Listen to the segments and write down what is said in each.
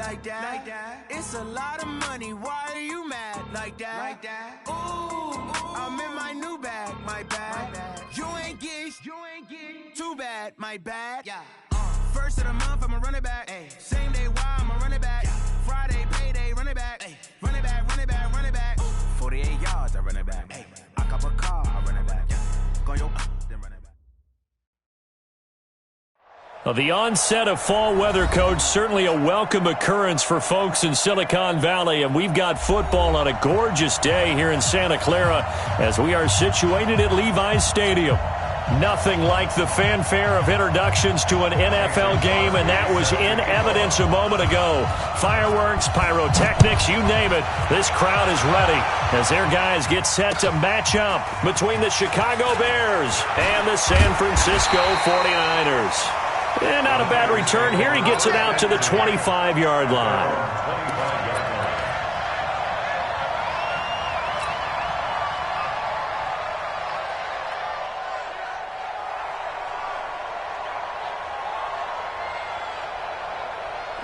like that. It's a lot of money. Why are you mad like that? Ooh, I'm in my new bag, my bad. You ain't get too bad, my bad. Yeah. First of the month, I'ma run it back. Ay. Same day, why I'ma run it back. Yeah. Friday, payday, run it back. Ay. Run it back, run it back, run it back. Ooh. 48 yards, I run it back. Ay. I cop a car, I run it back. Yeah. Go yo, then run it back. Well, the onset of fall weather, Coach, certainly a welcome occurrence for folks in Silicon Valley, and we've got football on a gorgeous day here in Santa Clara as we are situated at Levi's Stadium. Nothing like the fanfare of introductions to an NFL game, and that was in evidence a moment ago. Fireworks, pyrotechnics, you name it. This crowd is ready as their guys get set to match up between the Chicago Bears and the San Francisco 49ers. And not a bad return here. He gets it out to the 25-yard line.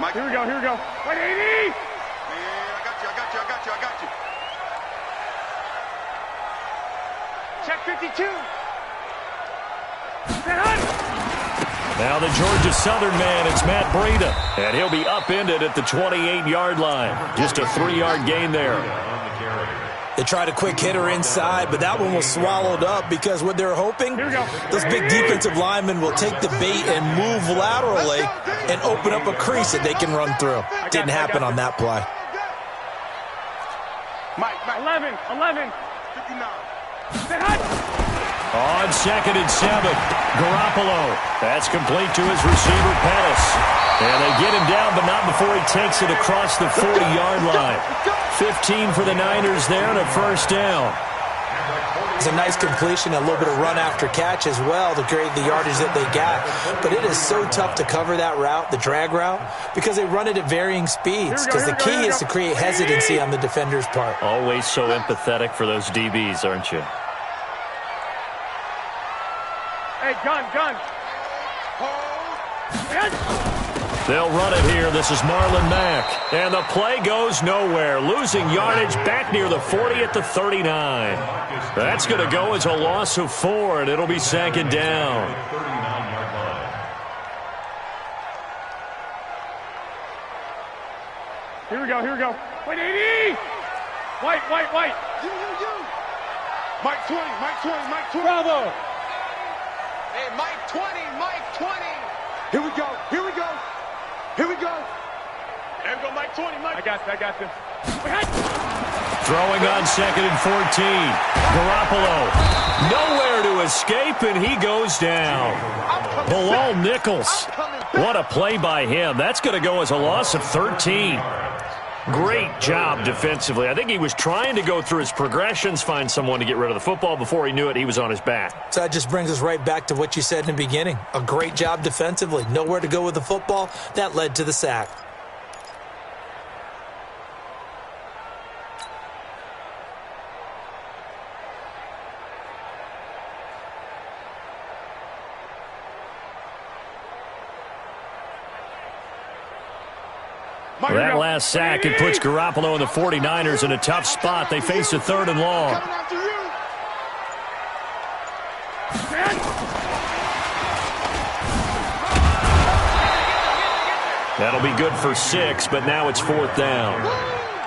Mike, here we go. 180! Man, I got you. Check 52. Now the Georgia Southern man, it's Matt Breida, and he'll be upended at the 28-yard line. Just a 3-yard gain there. They tried a quick hitter inside, but that one was swallowed up because what they're hoping, those big defensive linemen will take the bait and move laterally and open up a crease that they can run through. Didn't happen on that play. Mike, 11, 59. On 2nd and 7, Garoppolo. That's complete to his receiver, Pettis. And they get him down, but not before he takes it across the 40-yard line. 15 for the Niners there and a first down. It's a nice completion, a little bit of run after catch as well to create the yardage that they got. But it is so tough to cover that route, the drag route, because they run it at varying speeds. Because the key is to create hesitancy on the defender's part. Always so empathetic for those DBs, aren't you? Hey, gun. They'll run it here. This is Marlon Mack. And the play goes nowhere. Losing yardage back near the 40 at the 39. That's going to go as a loss of 4, and it'll be 2nd down. Here we go. 180! White. You. Mike 20. Bravo! Hey, Mike 20. Here we go. There we go, Mike 20, Mike. I got this. Throwing on 2nd and 14. Garoppolo. Nowhere to escape, and he goes down. Bilal Nichols. What a play by him. That's going to go as a loss of 13. Great job defensively. I think he was trying to go through his progressions, find someone to get rid of the football. Before he knew it, he was on his back. So that just brings us right back to what you said in the beginning. A great job defensively. Nowhere to go with the football. That led to the sack. That last sack, it puts Garoppolo and the 49ers in a tough spot. They face a 3rd and long. That'll be good for 6, but now it's 4th down.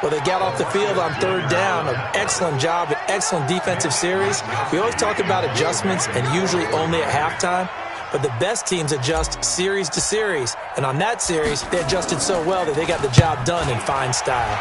Well, they got off the field on 3rd down. An excellent job, an excellent defensive series. We always talk about adjustments and usually only at halftime. But the best teams adjust series to series. And on that series, they adjusted so well that they got the job done in fine style.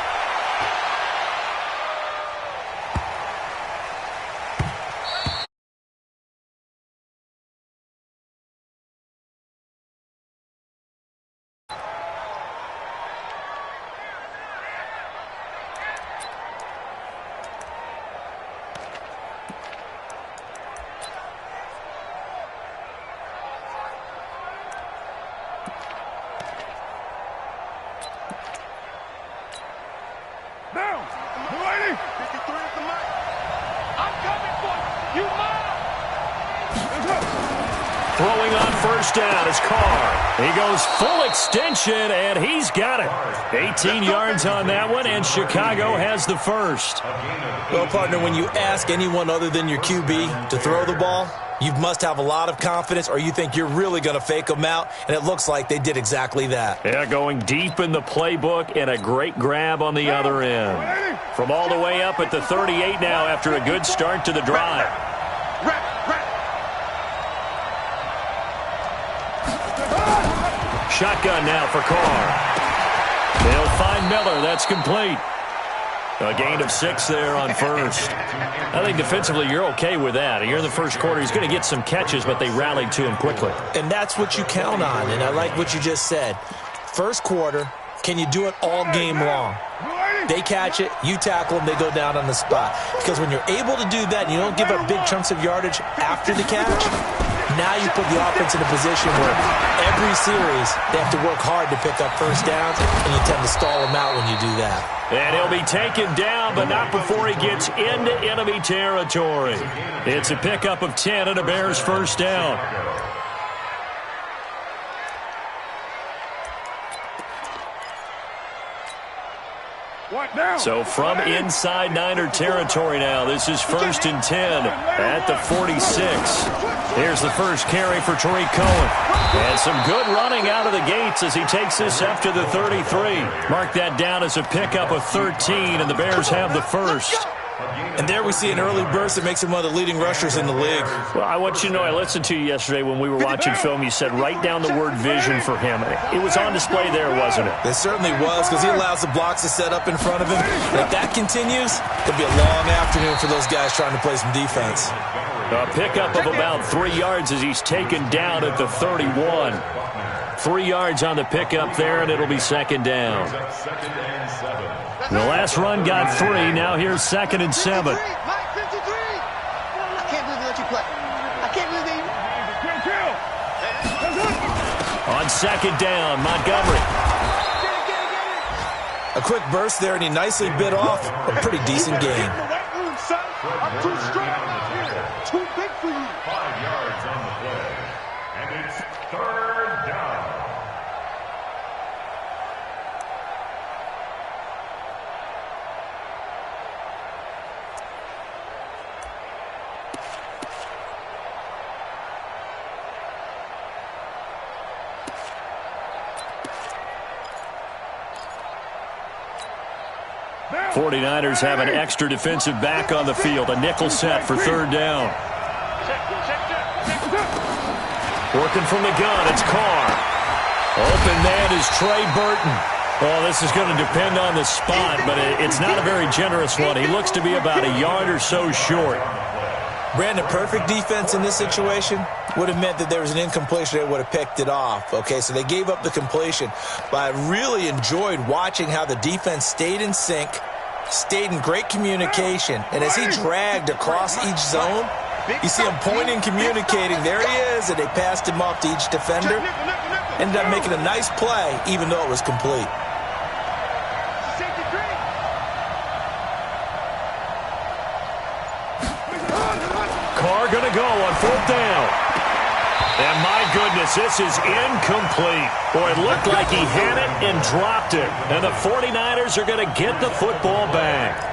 Throwing on first down is Carr. He goes full extension, and he's got it. 18 yards on that one, and Chicago has the first. Well, partner, when you ask anyone other than your QB to throw the ball, you must have a lot of confidence, or you think you're really going to fake them out, and it looks like they did exactly that. Yeah, going deep in the playbook, and a great grab on the other end. From all the way up at the 38 now after a good start to the drive. Shotgun now for Carr. They'll find Miller. That's complete. A gain of 6 there on first. I think defensively you're okay with that. Here in the first quarter, he's going to get some catches, but they rallied to him quickly. And that's what you count on, and I like what you just said. First quarter, can you do it all game long? They catch it, you tackle them, they go down on the spot. Because when you're able to do that and you don't give up big chunks of yardage after the catch, now you put the offense in a position where every series they have to work hard to pick up first downs, and you tend to stall them out when you do that. And he'll be taken down, but not before he gets into enemy territory. It's a pickup of 10 and a Bears first down. So from inside Niner territory now, this is 1st and 10 at the 46. Here's the first carry for Tariq Cohen. And some good running out of the gates as he takes this up to the 33. Mark that down as a pickup of 13, and the Bears have the first. And there we see an early burst that makes him one of the leading rushers in the league. Well, I want you to know, I listened to you yesterday when we were watching film. You said write down the word vision for him. It was on display there, wasn't it? It certainly was, because he allows the blocks to set up in front of him. And if that continues, it'll be a long afternoon for those guys trying to play some defense. A pickup of about 3 yards as he's taken down at the 31. 3 yards on the pickup there, and it'll be 2nd down. The last run got 3. Now here's 2nd and 7. I can't believe they let you play. I can't believe they... On 2nd down, Montgomery. A quick burst there, and he nicely bit off a pretty decent gain. I'm too strong. Too big for you. 5 yards on the play. And it's 3rd down. The 49ers have an extra defensive back on the field. A nickel set for 3rd down. Working from the gun, it's Carr. Open man is Trey Burton. Well, this is going to depend on the spot, but it's not a very generous one. He looks to be about a yard or so short. Brandon, perfect defense in this situation would have meant that there was an incompletion. They would have picked it off. Okay, so they gave up the completion. But I really enjoyed watching how the defense stayed in sync, stayed in great communication. And as he dragged across each zone, you see him pointing, communicating. There he is, and they passed him off to each defender. Ended up making a nice play, even though it was complete. Carr going to go on 4th down. And my goodness, this is incomplete. Boy, it looked like he had it and dropped it. And the 49ers are going to get the football back.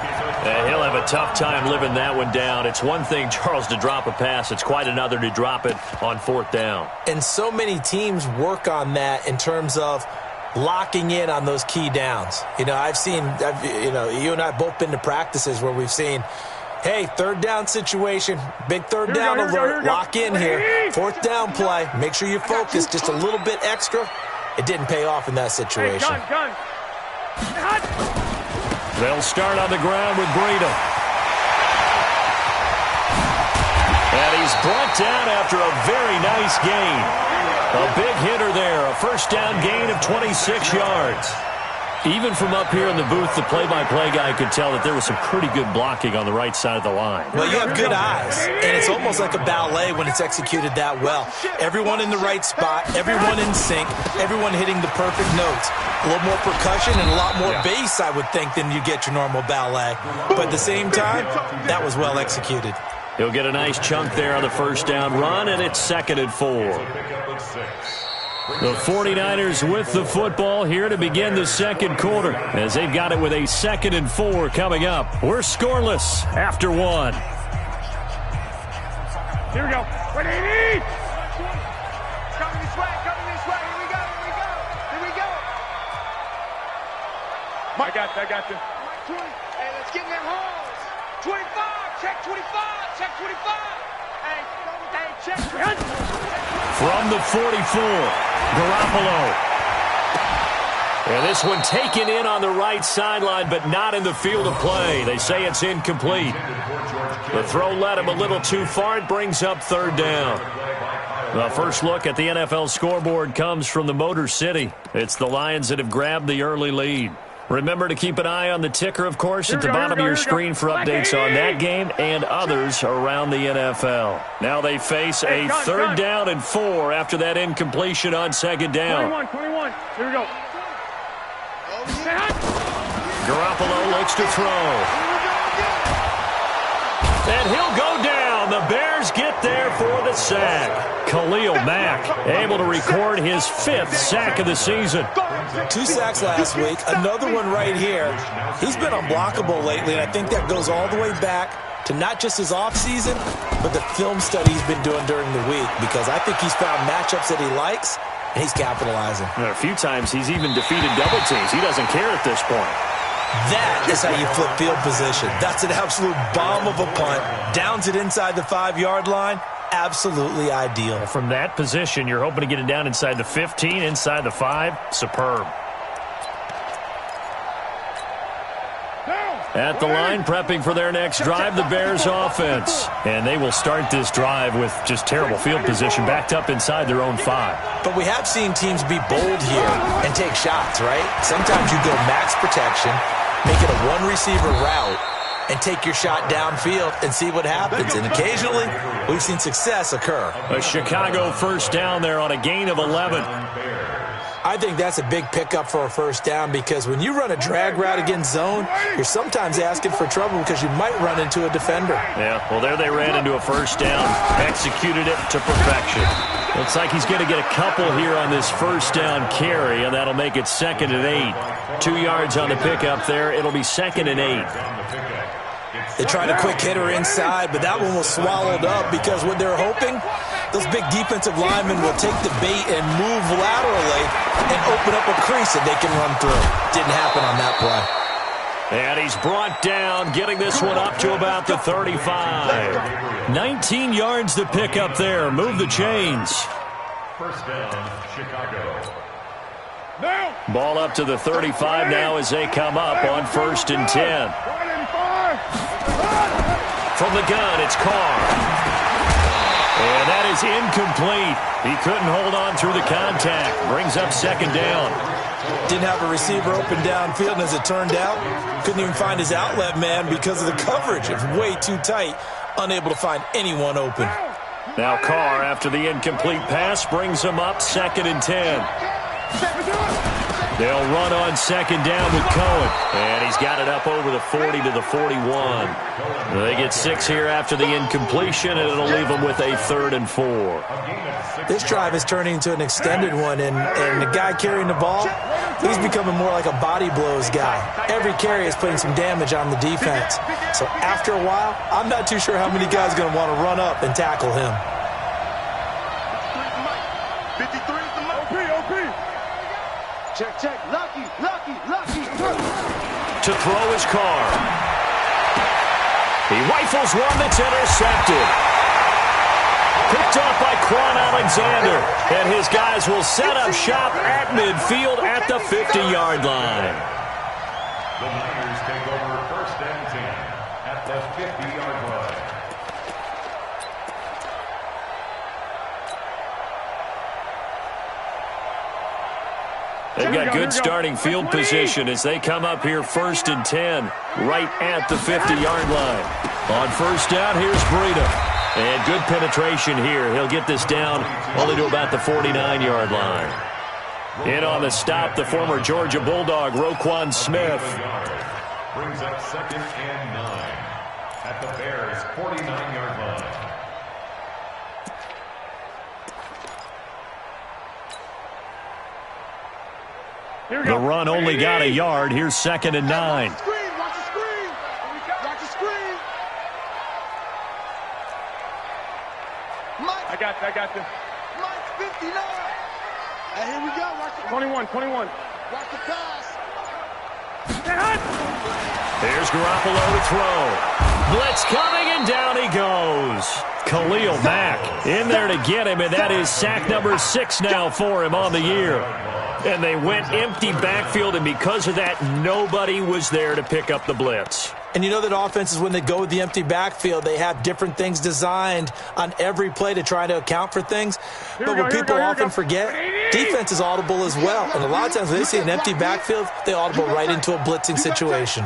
And he'll have a tough time living that one down. It's one thing, Charles, to drop a pass. It's quite another to drop it on 4th down. And so many teams work on that in terms of locking in on those key downs. You know, you and I have both been to practices where we've seen, hey, 3rd down situation, big 3rd down alert, lock in here. 4th down play, make sure you're focused just a little bit extra. It didn't pay off in that situation. They'll start on the ground with Breida. And he's brought down after a very nice gain. A big hitter there, a first down gain of 26 yards. Even from up here in the booth, the play-by-play guy could tell that there was some pretty good blocking on the right side of the line. Well, you have good eyes, and it's almost like a ballet when it's executed that well. Everyone in the right spot, everyone in sync, everyone hitting the perfect notes. A little more percussion and a lot more bass, I would think, than you get your normal ballet. But at the same time, that was well executed. He'll get a nice chunk there on the first down run, and it's 2nd and 4. The 49ers with the football here to begin the second quarter as they've got it with a 2nd and 4 coming up. We're scoreless after 1. Here we go. 180! Coming this way, coming this way. Here we go, here we go. Here we go. I got you. Hey, let's get in them holes. 25, check 25, check 25. Hey, check. From the 44, Garoppolo. And this one taken in on the right sideline, but not in the field of play. They say it's incomplete. The throw led him a little too far. It brings up 3rd down. The first look at the NFL scoreboard comes from the Motor City. It's the Lions that have grabbed the early lead. Remember to keep an eye on the ticker, of course, at the bottom of your screen for updates on that game and others around the NFL. Now they face a 3rd down and 4 after that incompletion on 2nd down. 21. Here we go. Garoppolo looks to throw. And he'll go down. The Bears get there for the sack. Khalil Mack able to record his 5th sack of the season. 2 sacks last week, another one right here. He's been unblockable lately, and I think that goes all the way back to not just his offseason, but the film study he's been doing during the week, because I think he's found matchups that he likes, and he's capitalizing. A few times he's even defeated double teams. He doesn't care at this point. That is how you flip field position. That's an absolute bomb of a punt. Downs it inside the 5-yard line. Absolutely ideal. From that position, you're hoping to get it down inside the 15, inside the 5. Superb. At the line, prepping for their next drive, the Bears offense. And they will start this drive with just terrible field position, backed up inside their own 5. But we have seen teams be bold here and take shots, right? Sometimes you go max protection, make it a 1-receiver route, and take your shot downfield and see what happens. And occasionally, we've seen success occur. A Chicago first down there on a gain of 11. I think that's a big pickup for a first down, because when you run a drag route against zone, you're sometimes asking for trouble because you might run into a defender. Yeah, well, there they ran into a first down, executed it to perfection. Looks like he's going to get a couple here on this first down carry, and that'll make it 2nd and 8. 2 yards on the pickup there. It'll be 2nd and 8. They tried a quick hitter inside, but that one was swallowed up because what they're hoping, those big defensive linemen will take the bait and move laterally and open up a crease that they can run through. Didn't happen on that play. And he's brought down, getting this one up to about the 35. 19 yards to pick up there. Move the chains. First down, Chicago. Ball up to the 35 now as they come up on 1st and 10. From the gun, it's Carr. And that is incomplete. He couldn't hold on through the contact. Brings up 2nd down. Didn't have a receiver open downfield, and as it turned out, couldn't even find his outlet man because of the coverage. It's way too tight, unable to find anyone open. Now Carr, after the incomplete pass, brings him up 2nd and 10. They'll run on 2nd down with Cohen. And he's got it up over the 40 to the 41. They get 6 here after the incompletion, and it'll leave them with a 3rd and 4. This drive is turning into an extended one, and the guy carrying the ball, he's becoming more like a body blows guy. Every carry is putting some damage on the defense. So after a while, I'm not too sure how many guys are going to want to run up and tackle him. 53 is the OP. Check. Lucky. To throw his Carr. He rifles one that's intercepted. Picked off by Quan Alexander. And his guys will set up shop at midfield at the 50-yard line. The Niners take over 1st and 10 at the 50-yard line. They've got good starting field position as they come up here 1st and 10 right at the 50-yard line. On 1st down, here's Breida. And good penetration here. He'll get this down only to about the 49-yard line. In on the stop, the former Georgia Bulldog, Roquan Smith. Brings up 2nd and 9. at the Bears' 49-yard line. The run only got a yard. Here's 2nd and 9. Watch the screen. Watch the screen. Watch the screen. Mike. I got you. Mike 59. And here we go. Watch the 21. Watch the pass. Here's Garoppolo to throw. Blitz coming, and down he goes. Khalil Mack in there to get him, and that is sack number 6 now for him on the year. And they went empty backfield, and because of that, nobody was there to pick up the blitz. And you know that offenses, when they go with the empty backfield, they have different things designed on every play to try to account for things. But what people often forget, defense is audible as well. And a lot of times when they see an empty backfield, they audible right into a blitzing situation.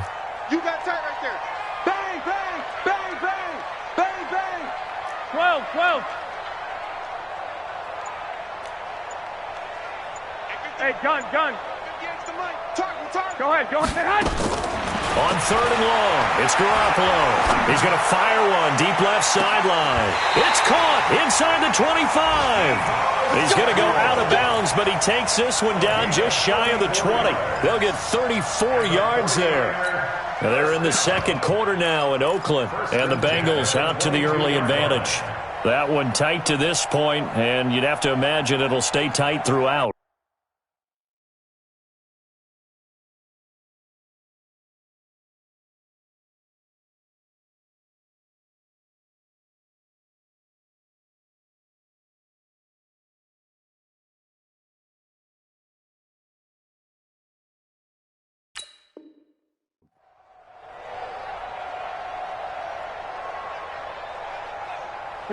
You got tight right there. Bang, bang, bang, bang, bang, bang. 12. Hey, gun. Against the mic. Target. Go ahead. On 3rd and long, it's Garoppolo. He's going to fire one deep left sideline. It's caught inside the 25. He's going to go out of bounds, but he takes this one down just shy of the 20. They'll get 34 yards there. Now they're in the 2nd quarter now in Oakland, and the Bengals out to the early advantage. That one tight to this point, and you'd have to imagine it'll stay tight throughout.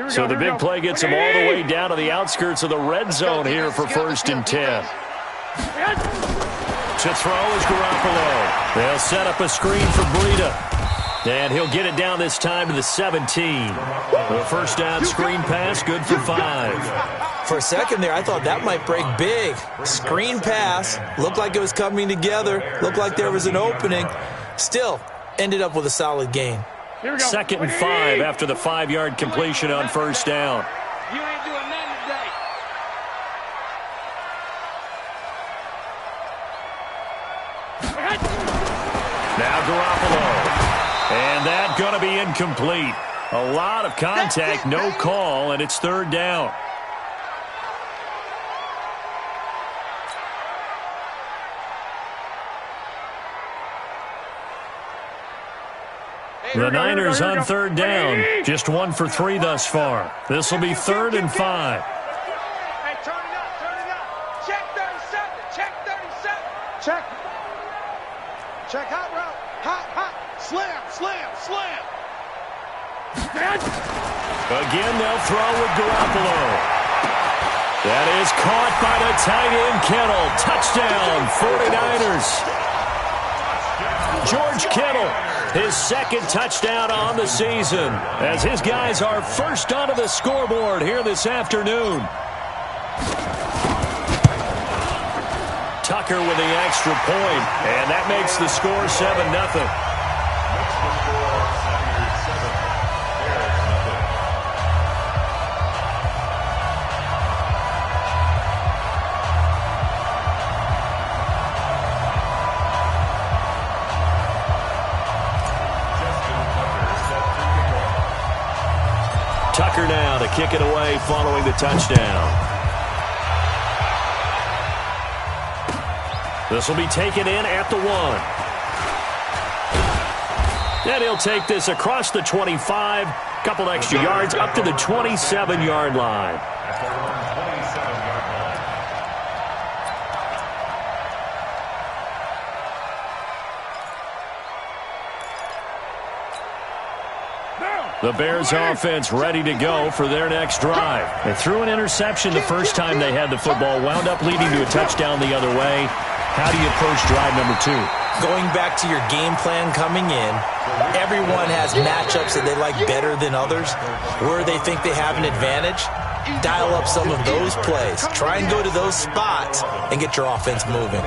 So the big play gets them all the way down to the outskirts of the red zone here for 1st and 10. To throw is Garoppolo. They'll set up a screen for Breida. And he'll get it down this time to the 17. The first down screen pass, good for 5. For a second there, I thought that might break big. Screen pass, looked like it was coming together, looked like there was an opening. Still, ended up with a solid gain. 2nd and 5 after the 5-yard completion on 1st down. You ain't doing nothing today. Now Garoppolo. And that going to be incomplete. A lot of contact, no call, and it's 3rd down. The Niners on 3rd down. Just 1 for 3 thus far. This will be 3rd and 5. Hey, turn it up. Check 37. Check hot route. Hot. Slam. Again, they'll throw with Garoppolo. That is caught by the tight end, Kittle. Touchdown, 49ers. George Kittle, his 2nd touchdown on the season, as his guys are first onto the scoreboard here this afternoon. Tucker with the extra point, and that makes the score 7-0. Tucker now to kick it away following the touchdown. This will be taken in at the 1. And he'll take this across the 25, couple extra yards up to the 27-yard line. The Bears offense ready to go for their next drive. They threw an interception the first time they had the football, wound up leading to a touchdown the other way. How do you approach drive number 2? Going back to your game plan coming in, everyone has matchups that they like better than others. Where they think they have an advantage, dial up some of those plays. Try and go to those spots and get your offense moving.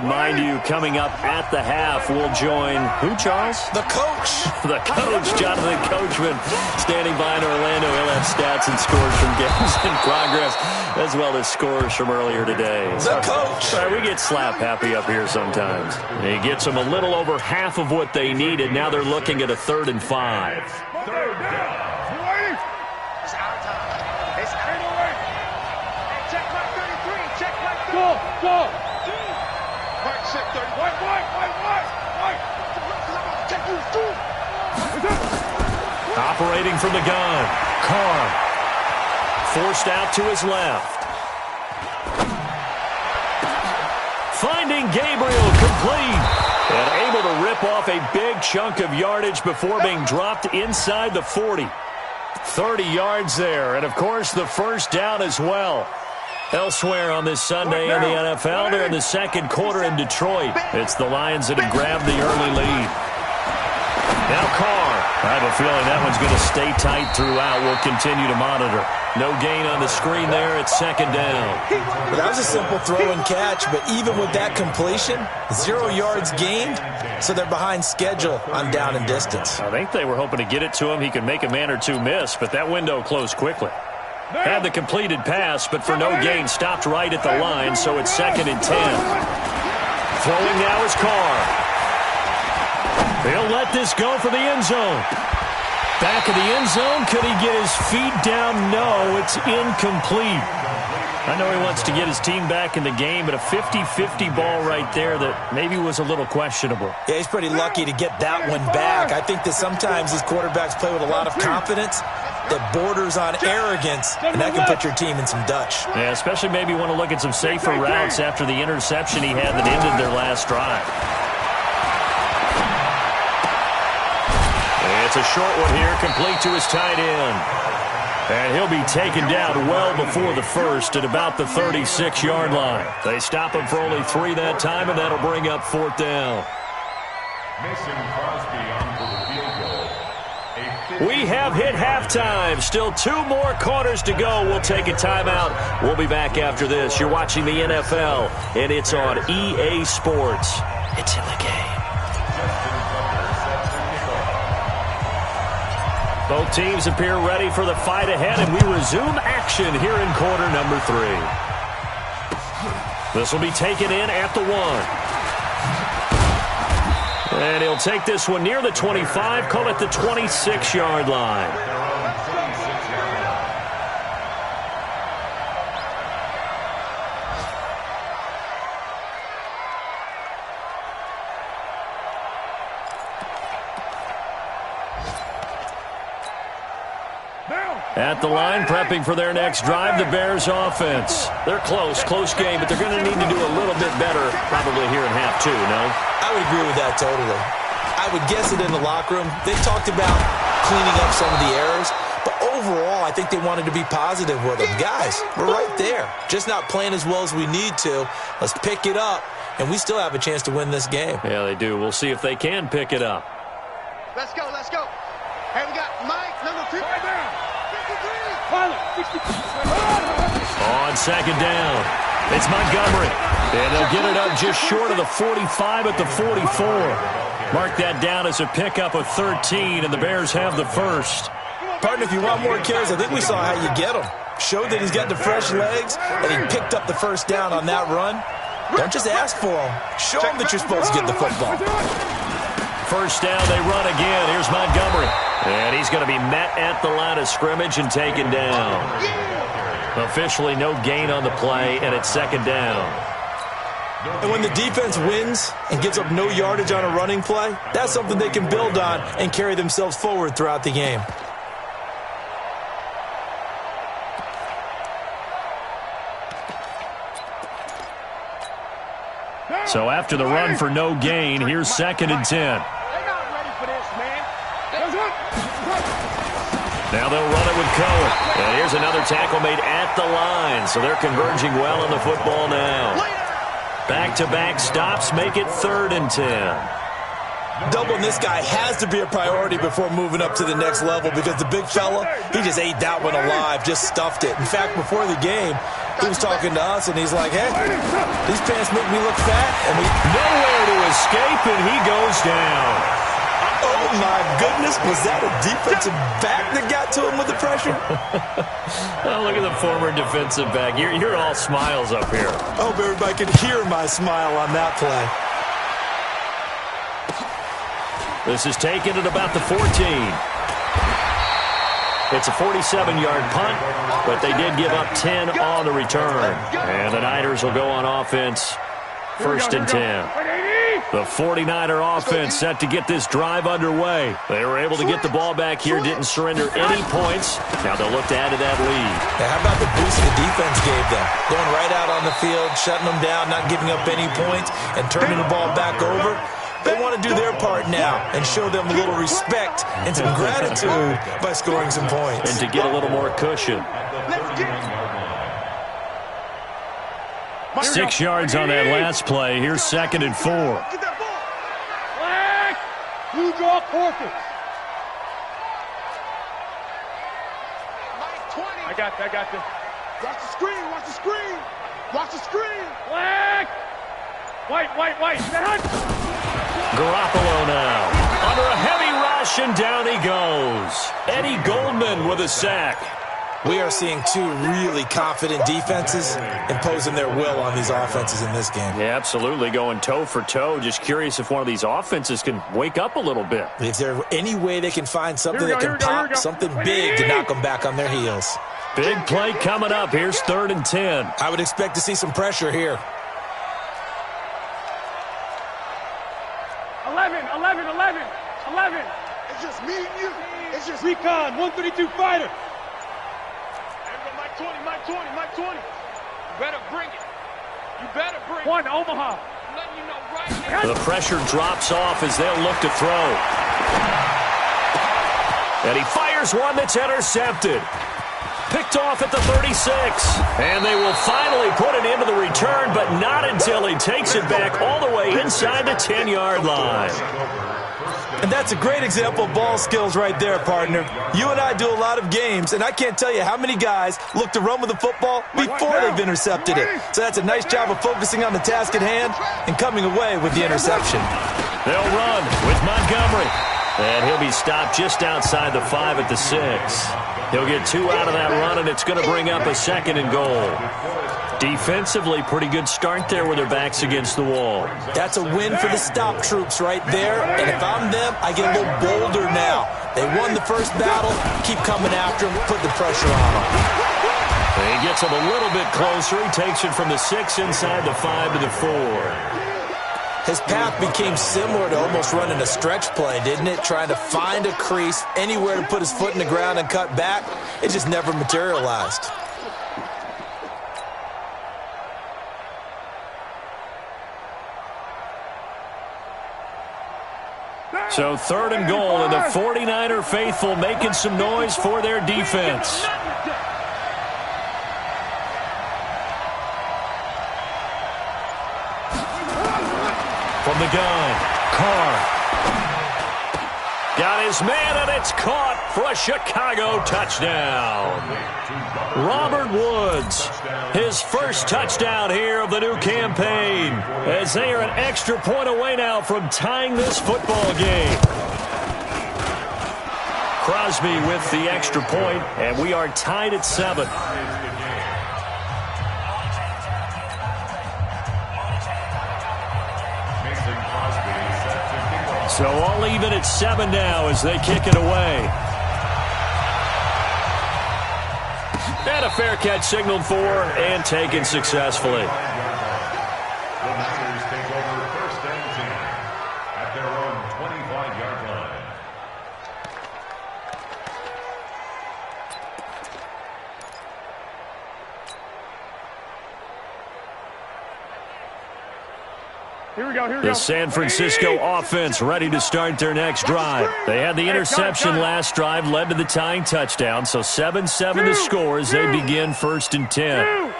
And mind you, coming up at the half, we'll join who, Charles? The coach. The coach, Jonathan Coachman, standing by in Orlando. He'll have stats and scores from games in progress, as well as scores from earlier today. The coach. We get slap happy up here sometimes. He gets them a little over half of what they needed. Now they're looking at a 3rd and 5. Third down. It's our time. It's our time. Check mark 33. Check mark 33. Go. Mark check 30. White. Take you through. Operating from the gun. Carr. Forced out to his left. Finding Gabriel complete. And able to rip off a big chunk of yardage before being dropped inside the 40. 30 yards there. And, of course, the first down as well. Elsewhere on this Sunday in the NFL, they're in the second quarter in Detroit. It's the Lions that have grabbed the early lead. Now Carr. I have a feeling that one's going to stay tight throughout. We'll continue to monitor. No gain on the screen there. It's second down. Well, that was a simple throw and catch, but even with that completion, 0 yards gained, so they're behind schedule on down and distance. I think they were hoping to get it to him. He could make a man or two miss, but that window closed quickly. Had the completed pass, but for no gain, stopped right at the line, so it's 2nd and 10. Throwing now is Carr. He'll let this go for the end zone. Back of the end zone. Could he get his feet down? No, it's incomplete. I know he wants to get his team back in the game, but a 50-50 ball right there that maybe was a little questionable. Yeah, he's pretty lucky to get that one back. I think that sometimes these quarterbacks play with a lot of confidence that borders on arrogance, and that can put your team in some Dutch. Yeah, especially maybe want to look at some safer routes after the interception he had that ended their last drive. It's a short one here, complete to his tight end. And he'll be taken down well before the first at about the 36-yard line. They stop him for only 3 that time, and that'll bring up 4th down. Mason Crosby on for the field goal. We have hit halftime. Still 2 more quarters to go. We'll take a timeout. We'll be back after this. You're watching the NFL, and it's on EA Sports. It's in the game. Both teams appear ready for the fight ahead, and we resume action here in quarter number 3. This will be taken in at the 1. And he'll take this one near the 25, call it the 26-yard line. At the line, prepping for their next drive, the Bears offense. They're close game, but they're going to need to do a little bit better probably here in half 2, no? I would agree with that totally. I would guess it in the locker room. They talked about cleaning up some of the errors, but overall, I think they wanted to be positive with them. Guys, we're right there. Just not playing as well as we need to. Let's pick it up, and we still have a chance to win this game. Yeah, they do. We'll see if they can pick it up. Let's go. Hey, we got Mike, number 3. Right down. On second down, it's Montgomery. And they'll get it up just short of the 45 at the 44. Mark that down as a pickup of 13, and the Bears have the first. Partner, if you want more carries, I think we saw how you get him. Showed that he's got the fresh legs, and he picked up the first down on that run. Don't just ask for him. Show him that you're supposed to get the football. First down, they run again. Here's Montgomery. And he's going to be met at the line of scrimmage and taken down. Officially no gain on the play, and it's second down. And when the defense wins and gives up no yardage on a running play, that's something they can build on and carry themselves forward throughout the game. So after the run for no gain, here's 2nd and 10. Now they'll run it with Cohen. And here's another tackle made at the line. So they're converging well on the football now. Back-to-back stops make it 3rd and 10. Doubling this guy has to be a priority before moving up to the next level because the big fella, he just ate that one alive, just stuffed it. In fact, before the game, He was talking to us, and he's like, hey, these pants make me look fat. And nowhere to escape, and he goes down. Oh, my goodness. Was that a defensive back that got to him with the pressure? Oh, look at the former defensive back. You're all smiles up here. I hope everybody can hear my smile on that play. This is taken at about the 14. It's a 47-yard punt, but they did give up 10 on the return. And the Niners will go on offense, 1st and 10. The 49er offense set to get this drive underway. They were able to get the ball back here, didn't surrender any points. Now they'll look to add to that lead. Now, how about the boost the defense gave them? Going right out on the field, shutting them down, not giving up any points, and turning the ball back over. They want to do their part now and show them a little respect and some gratitude by scoring some points. And to get a little more cushion. 6 yards on that last play. Here's 2nd and 4. You draw forfeit. I got this. Watch the screen, watch the screen. Watch the screen. Flag. White. Garoppolo now. Under a heavy rush, and down he goes. Eddie Goldman with a sack. We are seeing two really confident defenses imposing their will on these offenses in this game. Yeah, absolutely, going toe for toe. Just curious if one of these offenses can wake up a little bit. Is there any way they can find something that can pop, something big to knock them back on their heels? Big play coming up. Here's 3rd and 10. I would expect to see some pressure here. 11. It's just me and you. It's just recon, 132 fighter. Mike 20. You better bring it. One, Omaha. I'm letting you know right now. The pressure drops off as they'll look to throw. And he fires one that's intercepted. Picked off at the 36. And they will finally put it into the return, but not until he takes it back all the way inside the 10-yard line. And that's a great example of ball skills right there, partner. You and I do a lot of games, and I can't tell you how many guys look to run with the football before they've intercepted it. So that's a nice job of focusing on the task at hand and coming away with the interception. They'll run with Montgomery. And he'll be stopped just outside the 5 at the 6. He'll get 2 out of that run, and it's going to bring up a 2nd and goal. Defensively, pretty good start there with their backs against the wall. That's a win for the stop troops right there. And if I'm them, I get a little bolder now. They won the first battle. Keep coming after them. Put the pressure on them. And he gets them a little bit closer. He takes it from the 6 inside the 5 to the 4. His path became similar to almost running a stretch play, didn't it? Trying to find a crease, anywhere to put his foot in the ground and cut back. It just never materialized. So 3rd and goal, and the 49er faithful making some noise for their defense. From the gun, Carr. Got his man, and it's caught for a Chicago touchdown. Robert Woods, his first touchdown here of the new campaign, as they are an extra point away now from tying this football game. Crosby with the extra point, and we are tied at 7. So all even at 7 now as they kick it away. And a fair catch signaled for and taken successfully. The Niners take over 1st and 10 at their own 25-yard line. Here we go. The San Francisco offense ready to start their next drive. They had the interception last drive, led to the tying touchdown. So 7-7 to score as they begin 1st and 10.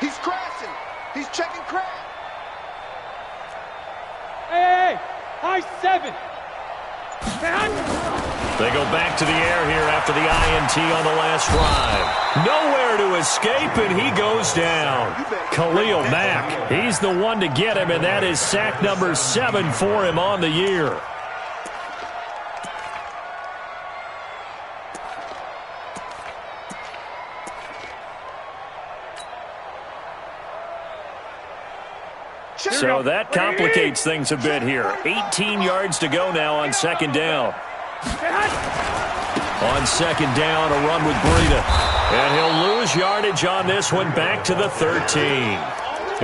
He's crashing. He's checking crash. Hey, high 7. They go back to the air here after the INT on the last drive. Nowhere to escape, and he goes down. Khalil Mack, he's the one to get him, and that is sack number 7 for him on the year. So that complicates things a bit here. 18 yards to go now on second down. On second down, a run with Breida. And he'll lose yardage on this one back to the 13.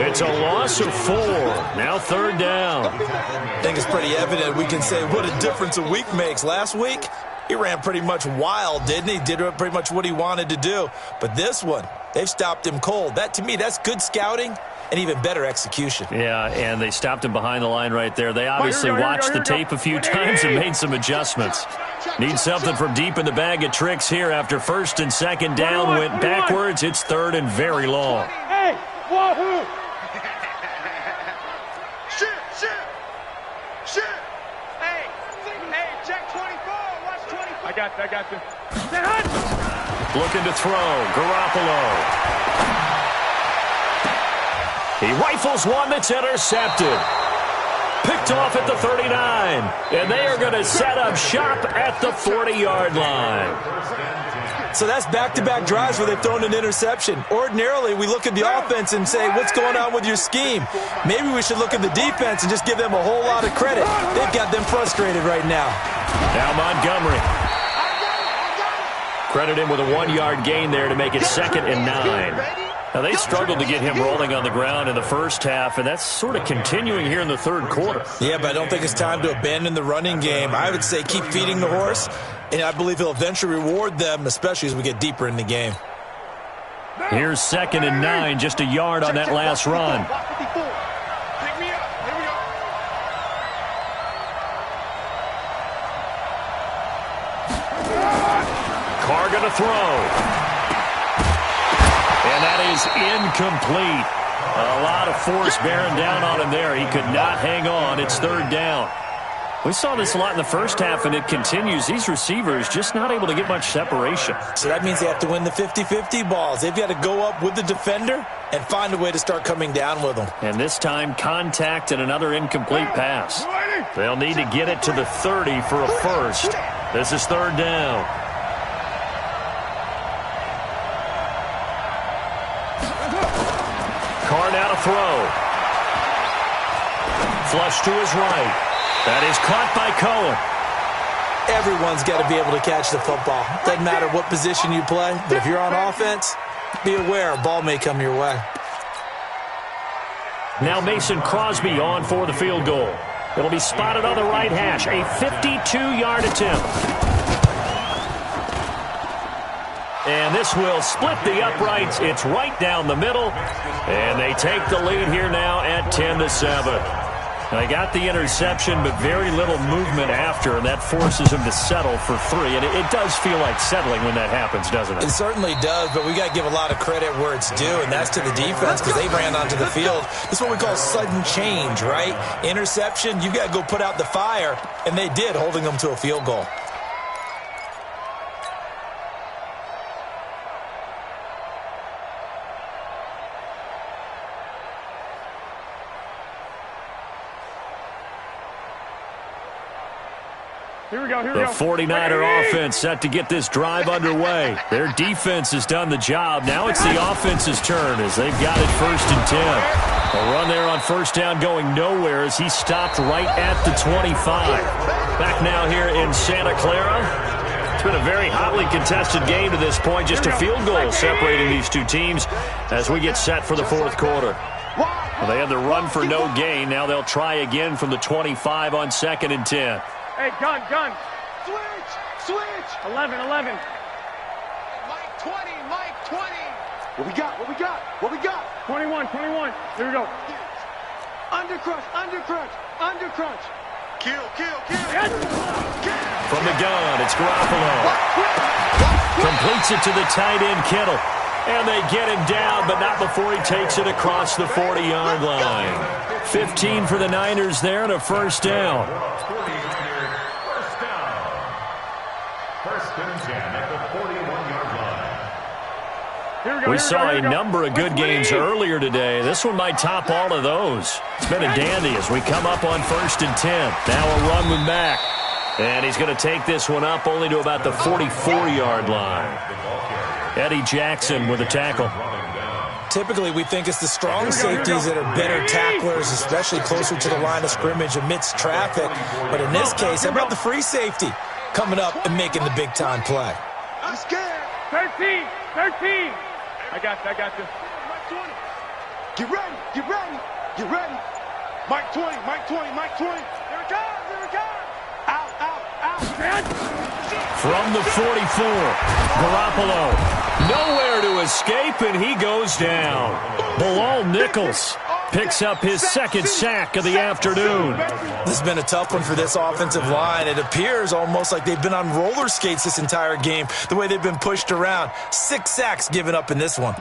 It's a loss of 4. Now third down. I think it's pretty evident. We can say what a difference a week makes. Last week, he ran pretty much wild, didn't he? Did pretty much what he wanted to do. But this one, they've stopped him cold. That, to me, that's good scouting and even better execution. Yeah, and they stopped him behind the line right there. They obviously watched the tape a few times and made some adjustments. Need something from deep in the bag of tricks here after first and second down. Went backwards. It's third and very long. Hey, wahoo! Shit! Hey, check 24. Watch 24. I got you. Looking to throw. Garoppolo. He rifles one that's intercepted. Picked off at the 39. And they are going to set up shop at the 40-yard line. So that's back-to-back drives where they've thrown an interception. Ordinarily, we look at the offense and say, what's going on with your scheme? Maybe we should look at the defense and just give them a whole lot of credit. They've got them frustrated right now. Now Montgomery. Credit him with a 1-yard gain there to make it 2nd and 9. Now, they struggled to get him rolling on the ground in the first half, and that's sort of continuing here in the third quarter. Yeah, but I don't think it's time to abandon the running game. I would say keep feeding the horse, and I believe he'll eventually reward them, especially as we get deeper in the game. Here's 2nd and 9, just a yard on that last run. Carr going to throw. And that is incomplete. A lot of force bearing down on him there. He could not hang on. It's third down. We saw this a lot in the first half, and it continues. These receivers just not able to get much separation. So that means they have to win the 50-50 balls. They've got to go up with the defender and find a way to start coming down with them. And this time, contact and another incomplete pass. They'll need to get it to the 30 for a first. This is third down. Carr now to throw. Flush to his right. That is caught by Cohen. Everyone's got to be able to catch the football. Doesn't matter what position you play, but if you're on offense, be aware a ball may come your way. Now Mason Crosby on for the field goal. It'll be spotted on the right hash. A 52-yard attempt. And this will split the uprights. It's right down the middle. And they take the lead here now at 10-7. They got the interception, but very little movement after, and that forces him to settle for 3. And it does feel like settling when that happens, doesn't it? It certainly does, but we got to give a lot of credit where it's due, and that's to the defense because they ran onto the field. This is what we call sudden change, right? Interception, you got to go put out the fire, and they did, holding them to a field goal. Here we go. The 49er offense set to get this drive underway. Their defense has done the job. Now it's the offense's turn as they've got it 1st and 10. A run there on first down going nowhere as he stopped right at the 25. Back now here in Santa Clara. It's been a very hotly contested game to this point. Just a field goal separating these two teams as we get set for the fourth quarter. Well, they had the run for no gain. Now they'll try again from the 25 on 2nd and 10. Hey, gun. Switch. 11. Mike 20. What we got? 21. Here we go. Undercrunch. Kill. Yes. From the gun, it's Garoppolo. Completes it to the tight end, Kittle. And they get him down, but not before he takes it across the 40-yard line. 15 for the Niners there and a first down. First and 10 at the 41-yard line. We saw a number of good games earlier today. This one might top all of those. It's been a dandy as we come up on 1st and 10. Now a run with Mack. And he's going to take this one up only to about the 44-yard line. Eddie Jackson with a tackle. Typically, we think it's the strong safeties that are better tacklers, especially closer to the line of scrimmage amidst traffic. But in this case, how about the free safety coming up and making the big-time play? I'm scared. 13. I got you. Mike 20. Get ready. Mike 20. Here it comes. Out. From the 44, Garoppolo. Nowhere to escape, and he goes down. Bilal Nichols picks up his second sack of the afternoon. This has been a tough one for this offensive line. It appears almost like they've been on roller skates this entire game, the way they've been pushed around. 6 sacks given up in this one.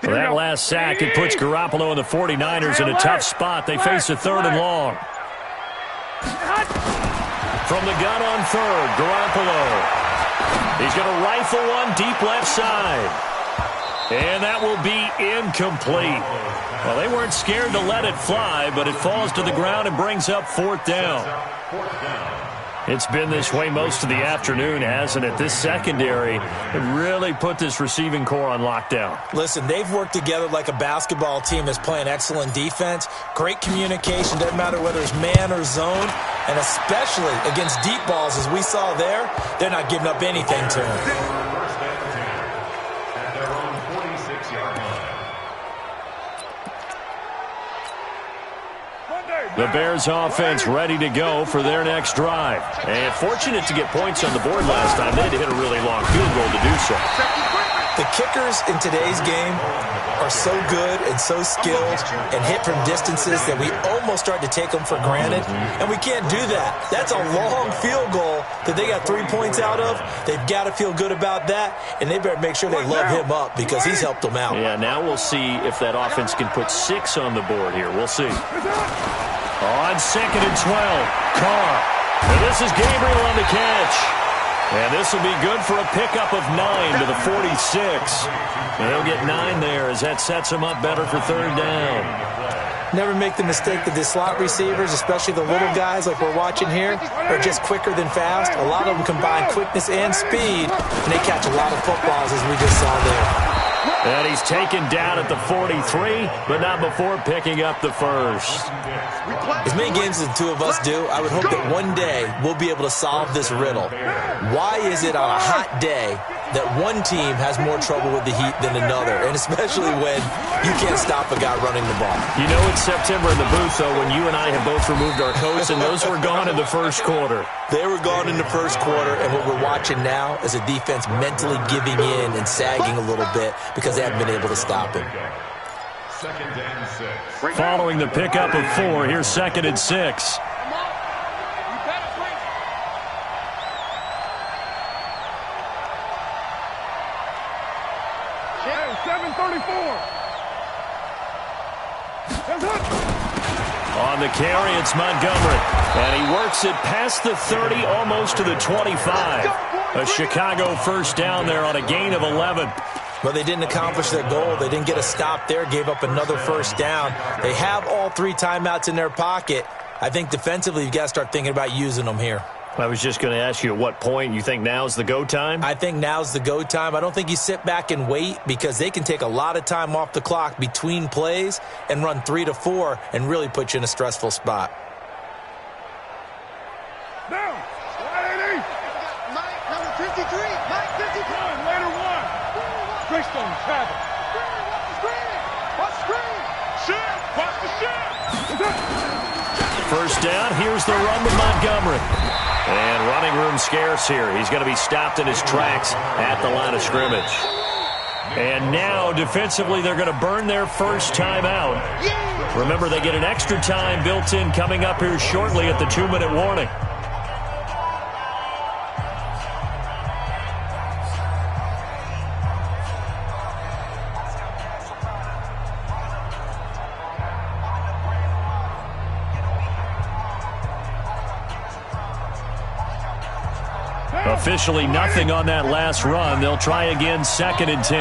For that last sack, it puts Garoppolo and the 49ers in a tough spot. They face a 3rd and long. From the gun on 3rd, Garoppolo. He's going to rifle one deep left side. And that will be incomplete. Well, they weren't scared to let it fly, but it falls to the ground and brings up 4th down. It's been this way most of the afternoon, hasn't it? This secondary really put this receiving core on lockdown. Listen, they've worked together like a basketball team that's playing excellent defense. Great communication, doesn't matter whether it's man or zone, and especially against deep balls, as we saw there, they're not giving up anything to them. First and 10 at their own 46-yard line. The Bears offense ready to go for their next drive. And fortunate to get points on the board last time. They had to hit a really long field goal to do so. The kickers in today's game are so good and so skilled and hit from distances that we almost start to take them for granted, and we can't do that. That's a long field goal that they got 3 points out of. They've got to feel good about that, and they better make sure they love him up because he's helped them out. Yeah, now we'll see if that offense can put 6 on the board here. We'll see. On 2nd and 12, Carr. And this is Gabriel on the catch. And this will be good for a pickup of 9 to the 46. And he'll get 9 there as that sets him up better for 3rd down. Never make the mistake that the slot receivers, especially the little guys like we're watching here, are just quicker than fast. A lot of them combine quickness and speed, and they catch a lot of footballs as we just saw there. And he's taken down at the 43, but not before picking up the first. As many games as the two of us do, I would hope that one day we'll be able to solve this riddle. Why is it on a hot day that one team has more trouble with the heat than another, and especially when you can't stop a guy running the ball? You know it's September in the booth, though, when you and I have both removed our coats, and those were gone in the first quarter. They were gone in the first quarter, and what we're watching now is a defense mentally giving in and sagging a little bit because they haven't been able to stop him. 2nd and 6. Following the pickup of 4, here's 2nd and 6. On the carry, it's Montgomery. And he works it past the 30, almost to the 25. A Chicago first down there on a gain of 11. Well, they didn't accomplish their goal. They didn't get a stop there, gave up another first down. They have all 3 timeouts in their pocket. I think defensively you've got to start thinking about using them here. I was just going to ask you at what point you think now's the go time? I think now's the go time. I don't think you sit back and wait because they can take a lot of time off the clock between plays and run 3 to 4 and really put you in a stressful spot. Down. Mike, number 53. Mike, 53. Later one. Greystone travel. Watch the screen. Shit. Watch the shit. First down, here's the run with Montgomery. And running running room scarce here. He's going to be stopped in his tracks at the line of scrimmage. And now, defensively, they're going to burn their first time out. Remember, they get an extra time built in coming up here shortly at the 2-minute warning. Officially nothing on that last run. They'll try again, 2nd and 10.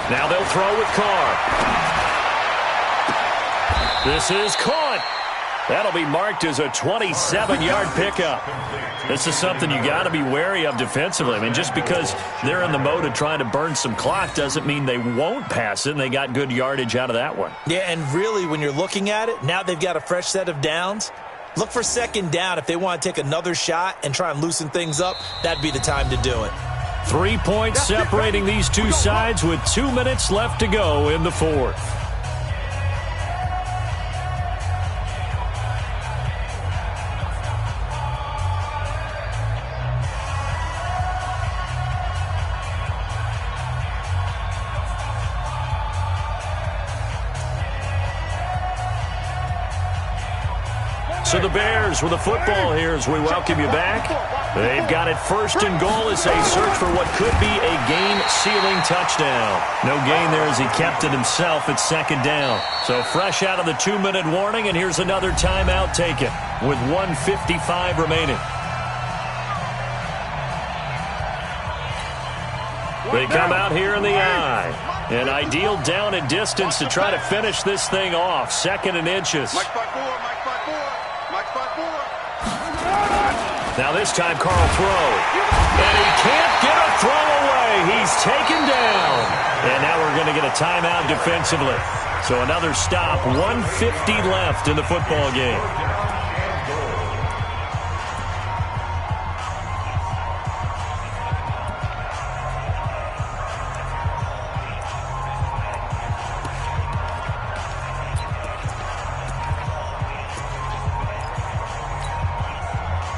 Now they'll throw with Carr. This is caught. That'll be marked as a 27-yard pickup. This is something you got to be wary of defensively. I mean, just because they're in the mode of trying to burn some clock doesn't mean they won't pass it, and they got good yardage out of that one. Yeah, and really, when you're looking at it, now they've got a fresh set of downs. Look for 2nd down. If they want to take another shot and try and loosen things up, that'd be the time to do it. 3 points separating these two sides with 2 minutes left to go in the 4th. So the Bears with the football here as we welcome you back. They've got it 1st and goal as they search for what could be a game-sealing touchdown. No gain there as he kept it himself at 2nd down. So fresh out of the 2-minute warning, and here's another timeout taken with 1:55 remaining. They come out here in the I. An ideal down and distance to try to finish this thing off. 2nd and inches. Now this time Carl throw. And he can't get a throw away. He's taken down. And now we're going to get a timeout defensively. So another stop. 1:50 left in the football game.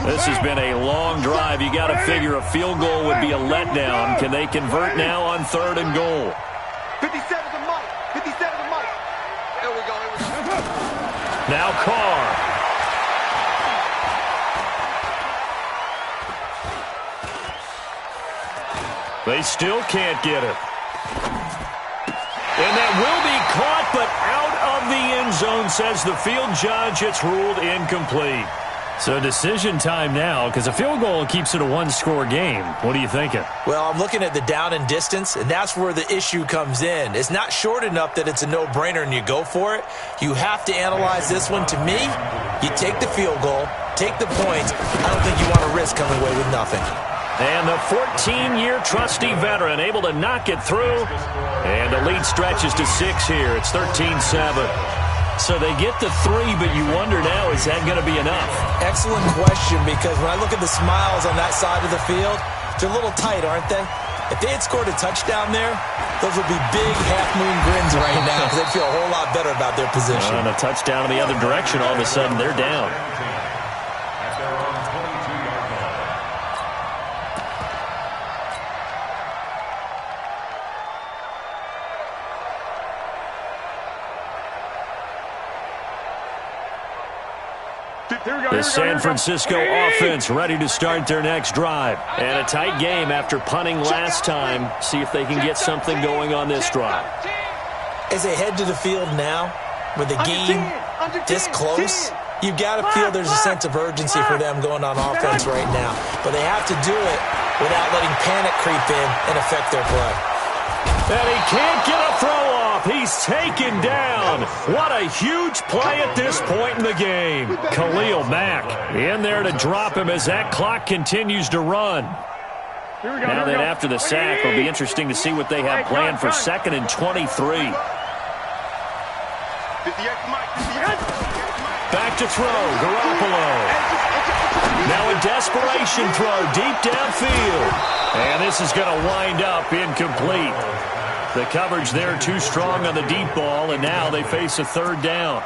This has been a long drive. You got to figure a field goal would be a letdown. Can they convert now on 3rd and goal? 57 to Mike. 57 to Mike. There we go. Now Carr. They still can't get it. And that will be caught, but out of the end zone, says the field judge. It's ruled incomplete. So decision time now, because a field goal keeps it a one-score game. What are you thinking? Well, I'm looking at the down and distance, and that's where the issue comes in. It's not short enough that it's a no-brainer and you go for it. You have to analyze this one. To me, you take the field goal, take the points. I don't think you want to risk coming away with nothing. And the 14-year trusty veteran able to knock it through. And the lead stretches to 6 here. It's 13-7. So they get the 3, but you wonder now, is that going to be enough? Excellent question, because when I look at the smiles on that side of the field, they're a little tight, aren't they? If they had scored a touchdown there, those would be big half-moon grins right now because they'd feel a whole lot better about their position. And a touchdown in the other direction, all of a sudden, they're down. The San Francisco offense ready to start their next drive. And a tight game after punting last time. See if they can get something going on this drive. As they head to the field now, with the game this close, you've got to feel there's a sense of urgency for them going on offense right now. But they have to do it without letting panic creep in and affect their play. And he can't get a throw off. He's taken down. What a huge play at this point in the game. Khalil Mack in there to drop him as that clock continues to run. Now that after the sack, it'll be interesting to see what they have planned for 2nd and 23. Back to throw, Garoppolo. Now a desperation throw deep downfield. And this is going to wind up incomplete. The coverage there too strong on the deep ball, and now they face a 3rd down.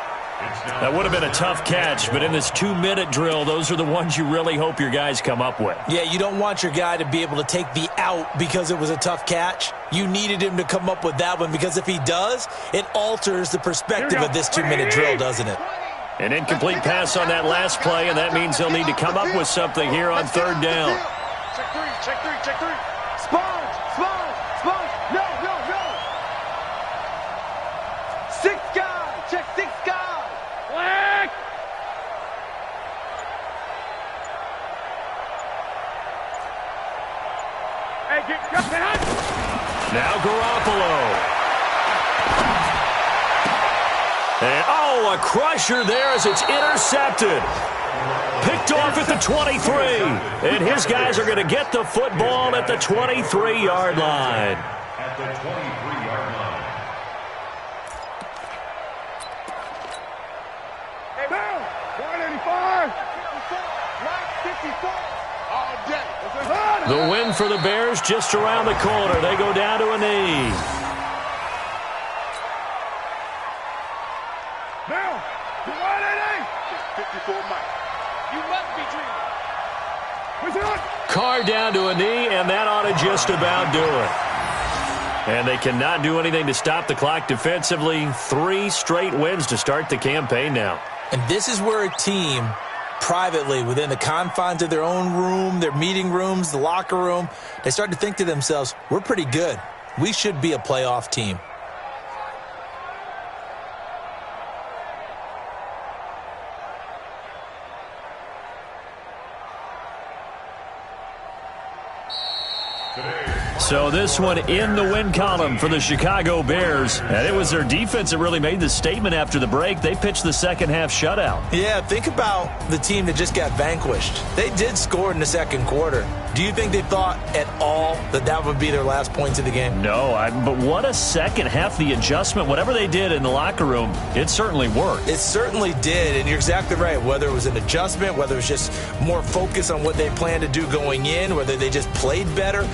That would have been a tough catch, but in this 2-minute drill, those are the ones you really hope your guys come up with. Yeah, you don't want your guy to be able to take the out because it was a tough catch. You needed him to come up with that one, because if he does, it alters the perspective of this 2-minute drill, doesn't it? An incomplete pass on that last play, and that means he'll need to come up with something here on third down. Check three, check three, check three. Sponge, sponge, sponge. No, no, no. 6 guys. Check 6 guys. Black. Hey, get hot. Now Garoppolo. And, a crusher there as it's intercepted. Picked off at the 23. And his guys are going to get the football at the 23-yard line. At the 23-yard line. Hey, down. 185. 54. All day. The win for the Bears just around the corner. They go down to a knee. Now, 188. 54 Mike. You must be dreaming. Carr down to a knee, and that ought to just about do it. And they cannot do anything to stop the clock defensively. 3 straight wins to start the campaign now. And this is where a team, privately, within the confines of their own room, their meeting rooms, the locker room, they start to think to themselves, we're pretty good. We should be a playoff team. So this one in the win column for the Chicago Bears. And it was their defense that really made the statement after the break. They pitched the second-half shutout. Yeah, think about the team that just got vanquished. They did score in the second quarter. Do you think they thought at all that that would be their last points of the game? No, but what a second half. The adjustment, whatever they did in the locker room, it certainly worked. It certainly did, and you're exactly right. Whether it was an adjustment, whether it was just more focus on what they planned to do going in, whether they just played better,